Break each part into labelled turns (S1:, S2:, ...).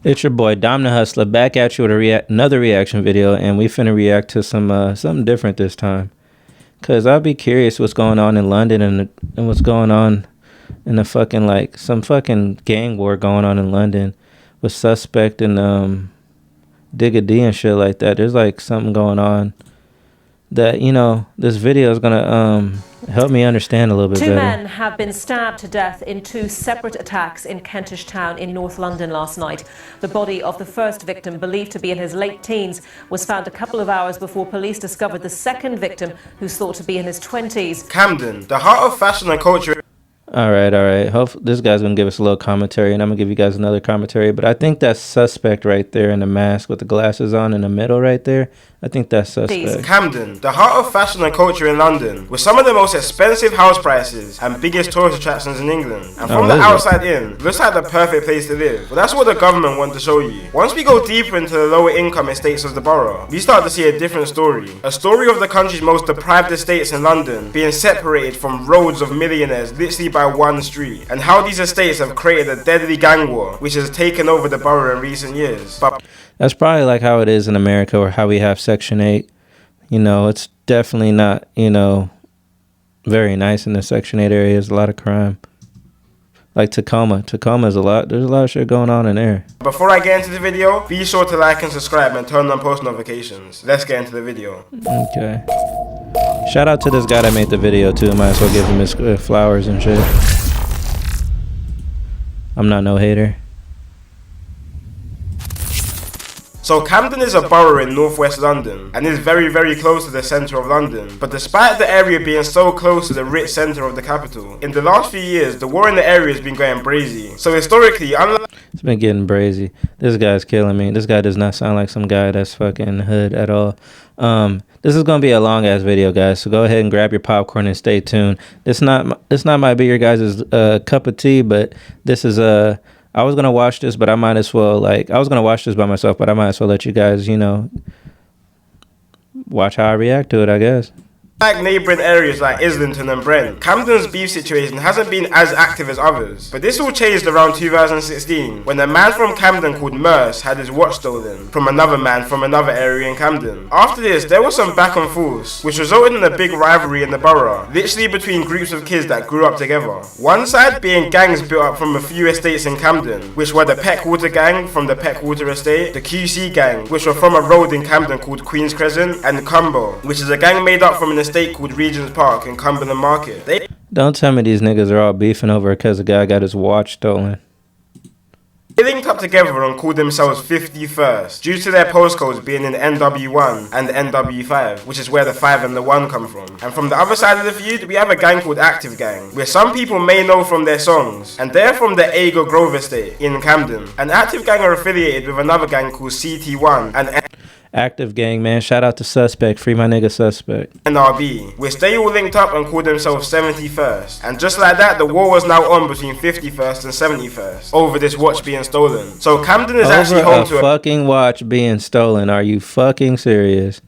S1: It's your boy Dom the Hustler back at you with another reaction video, and we finna react to something different this time. Cause I'll be curious what's going on in London and what's going on in the fucking some fucking gang war going on in London with Suspect and Digga D and shit like that. There's like something going on that, you know, this video is gonna help me understand a little bit better.
S2: Two men have been stabbed to death in two separate attacks in Kentish Town in North London last night. The body of the first victim, believed to be in his late teens, was found a couple of hours before police discovered the second victim, who's thought to be in his 20s.
S3: Camden, the heart of fashion and culture.
S1: All right. Hopefully this guy's gonna give us a little commentary, and I'm gonna give you guys another commentary. But I think that's Suspect right there in the mask with the glasses on in the middle right there. I think that's Suspect.
S3: Camden, the heart of fashion and culture in London, with some of the most expensive house prices and biggest tourist attractions in England. And from the outside in, looks like the perfect place to live. But that's what the government want to show you. Once we go deeper into the lower income estates of the borough, we start to see a different story. A story of the country's most deprived estates in London being separated from roads of millionaires literally by one street. And how these estates have created a deadly gang war which has taken over the borough in recent years. But
S1: that's probably like how it is in America, or how we have Section 8. You know, it's definitely not, you know, very nice in the Section 8 area. There's a lot of crime. Like Tacoma. Tacoma is there's a lot of shit going on in there.
S3: Before I get into the video, be sure to like and subscribe and turn on post notifications. Let's get into the video.
S1: Okay. Shout out to this guy that made the video too. Might as well give him his flowers and shit. I'm not no hater.
S3: So Camden is a borough in northwest London and is very, very close to the centre of London. But despite the area being so close to the rich centre of the capital, in the last few years the war in the area has been going brazy. So historically,
S1: it's been getting brazy. This guy's killing me. This guy does not sound like some guy that's fucking hood at all. This is gonna be a long ass video, guys, so go ahead and grab your popcorn and stay tuned. This not might be your guys' cup of tea, but this is I was gonna watch this, but I might as well, I was gonna watch this by myself, but I might as well let you guys, you know, watch how I react to it, I guess.
S3: Like neighbouring areas like Islington and Brent, Camden's beef situation hasn't been as active as others. But this all changed around 2016 when a man from Camden called Merce had his watch stolen from another man from another area in Camden. After this, there was some back and forth, which resulted in a big rivalry in the borough, literally between groups of kids that grew up together. One side being gangs built up from a few estates in Camden, which were the Peckwater gang from the Peckwater estate, the QC gang, which were from a road in Camden called Queen's Crescent, and Cumber, which is a gang made up from an estate called Regent's Park in Cumberland Market.
S1: Don't tell me these niggas are all beefing over because a guy got his watch stolen.
S3: They linked up together and called themselves 51st, due to their postcodes being in NW1 and NW5, which is where the 5 and the 1 come from. And from the other side of the feud, we have a gang called Active Gang, which some people may know from their songs, and they're from the Ager Grove estate in Camden. And Active Gang are affiliated with another gang called CT1 and
S1: Active Gang, man. Shout out to Suspect. Free my nigga Suspect.
S3: NRB, which they all linked up and called themselves 71st. And just like that, the war was now on between 51st and 71st over this watch being stolen. So Camden is actually home to a
S1: fucking watch being stolen. Are you fucking serious?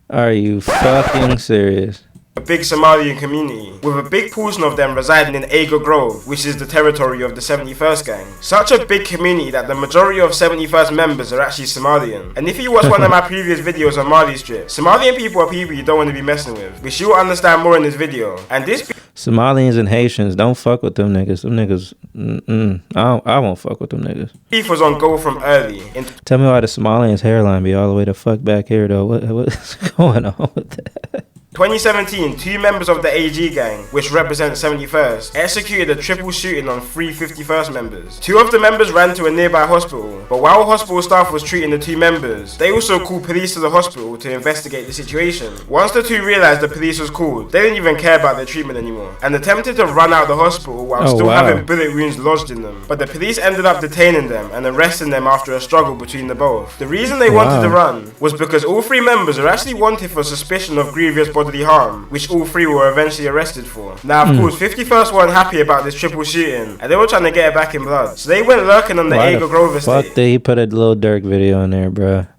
S1: Are you fucking serious?
S3: A big Somalian community, with a big portion of them residing in Ager Grove, which is the territory of the 71st gang. Such a big community that the majority of 71st members are actually Somalian. And if you watch one of my previous videos on Mali Strip, Somalian people are people you don't want to be messing with, which you'll understand more in this video. And this
S1: Somalians and Haitians, don't fuck with them niggas. Them niggas, I won't fuck with them niggas.
S3: beef was on go from early.
S1: Tell me why the Somalians' hairline be all the way the fuck back here though. What's going on with that?
S3: 2017, two members of the AG gang, which represent 71st, executed a triple shooting on 3 51st members. Two of the members ran to a nearby hospital, but while hospital staff was treating the two members, they also called police to the hospital to investigate the situation. Once the two realized the police was called, they didn't even care about their treatment anymore, and attempted to run out the hospital while still having bullet wounds lodged in them. But the police ended up detaining them and arresting them after a struggle between the both. The reason they wanted to run was because all three members are actually wanted for suspicion of grievous bodily harm, which all three were eventually arrested for. Now, of course, 51st weren't happy about this triple shooting, and they were trying to get it back in blood. So they went lurking on the Ager Grove estate.
S1: Fuck, he put a little Dirk video in there, bruh.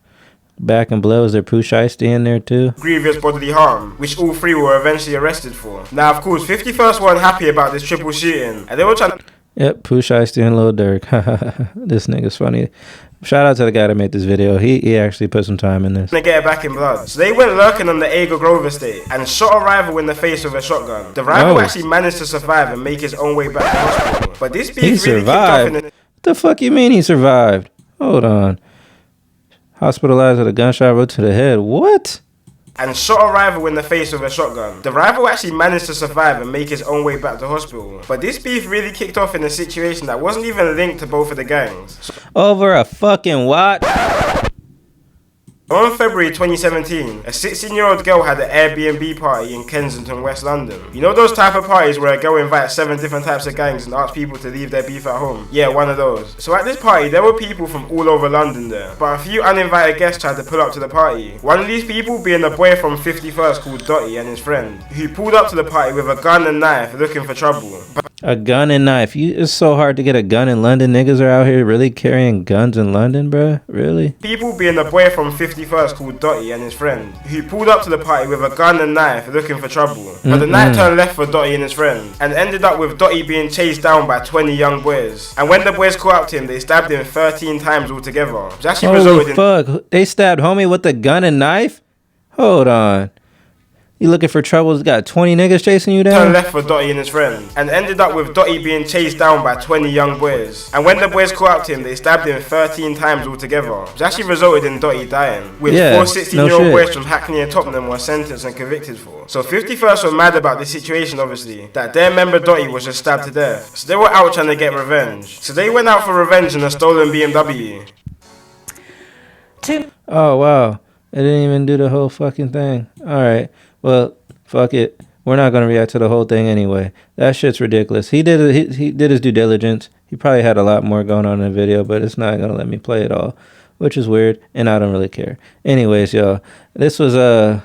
S1: Back in blow, is there Pooh Shiesty in there too?
S3: Grievous bodily harm, which all three were eventually arrested for. Now, of course, 51st weren't happy about this triple shooting, and they were trying.
S1: Yep, Pooh Shiesty and Lil Durk. This nigga's funny. Shout out to the guy that made this video. He actually put some time in this.
S3: To get it back in blood. So they went lurking on the Aga Grove estate and shot a rival in the face with a shotgun. The rival actually managed to survive and make his own way back to hospital. But this beef really kicked off in the...
S1: What the fuck you mean he survived? Hold on. Hospitalized with a gunshot wound to the head. What?
S3: And shot a rival in the face with a shotgun. The rival actually managed to survive and make his own way back to hospital. But this beef really kicked off in a situation that wasn't even linked to both of the gangs.
S1: Over a fucking what?
S3: On February 2017, a 16-year-old girl had an Airbnb party in Kensington, West London. You know those type of parties where a girl invites 7 different types of gangs and asks people to leave their beef at home? Yeah, one of those. So at this party, there were people from all over London there. But a few uninvited guests tried to pull up to the party. One of these people being a boy from 51st called Dotty and his friend, who pulled up to the party with a gun and knife looking for trouble.
S1: A gun and knife. It's so hard to get a gun in London. Niggas are out here really carrying guns in London, bruh. Really?
S3: People being a boy from 51st called Dotty and his friend, who pulled up to the party with a gun and knife looking for trouble. But the night turned left for Dotty and his friend, and ended up with Dotty being chased down by 20 young boys. And when the boys caught up to him, they stabbed him 13 times altogether. Which actually resulted in...
S1: fuck. They stabbed homie with a gun and knife? Hold on. You looking for trouble? Got 20 niggas chasing you down?
S3: Turned left for Dotty and his friend, and ended up with Dotty being chased down by 20 young boys. And when the boys caught up to him, they stabbed him 13 times altogether, which actually resulted in Dotty dying, which 4 16-year-old boys from Hackney and Tottenham were sentenced and convicted for. So 51st were mad about this situation, obviously, that their member Dotty was just stabbed to death. So they were out trying to get revenge. So they went out for revenge in a stolen BMW.
S1: Oh, wow. They didn't even do the whole fucking thing. Alright. Well, fuck it. We're not gonna react to the whole thing anyway. That shit's ridiculous. He did his due diligence. He probably had a lot more going on in the video, but it's not gonna let me play it all, which is weird, and I don't really care. Anyways, y'all, this was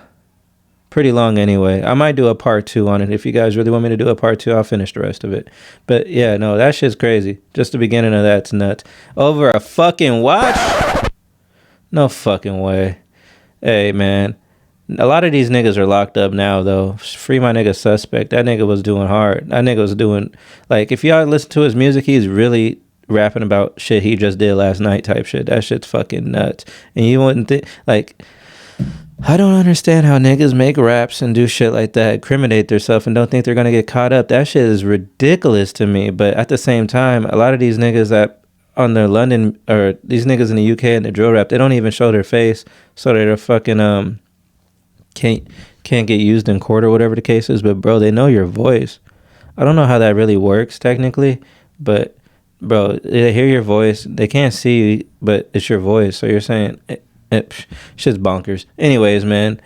S1: pretty long anyway. I might do a part 2 on it. If you guys really want me to do a part 2, I'll finish the rest of it. But yeah, no, that shit's crazy. Just the beginning of that's nuts. Over a fucking watch? No fucking way. Hey, man. A lot of these niggas are locked up now, though. Free my nigga Suspect. That nigga was doing hard. That nigga was doing... Like, if y'all listen to his music, he's really rapping about shit he just did last night type shit. That shit's fucking nuts. And you wouldn't think... Like, I don't understand how niggas make raps and do shit like that, incriminate themselves, and don't think they're gonna get caught up. That shit is ridiculous to me. But at the same time, a lot of these niggas that... on their London... Or these niggas in the UK and the drill rap, they don't even show their face. So they're fucking... Can't get used in court or whatever the case is, but bro, they know your voice. I don't know how that really works technically, but bro, they hear your voice. They can't see you, but it's your voice. So you're saying shit's bonkers. Anyways, man,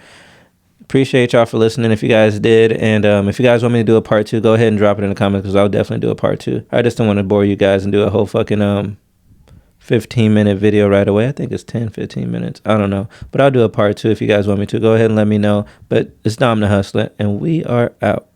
S1: appreciate y'all for listening if you guys did, and if you guys want me to do a part 2, go ahead and drop it in the comments, because I'll definitely do a part 2. I just don't want to bore you guys and do a whole fucking 15-minute video right away. I think it's 10-15 minutes, I don't know, but I'll do a part 2 if you guys want me to. Go ahead and let me know. But it's Dom the Hustler, and we are out.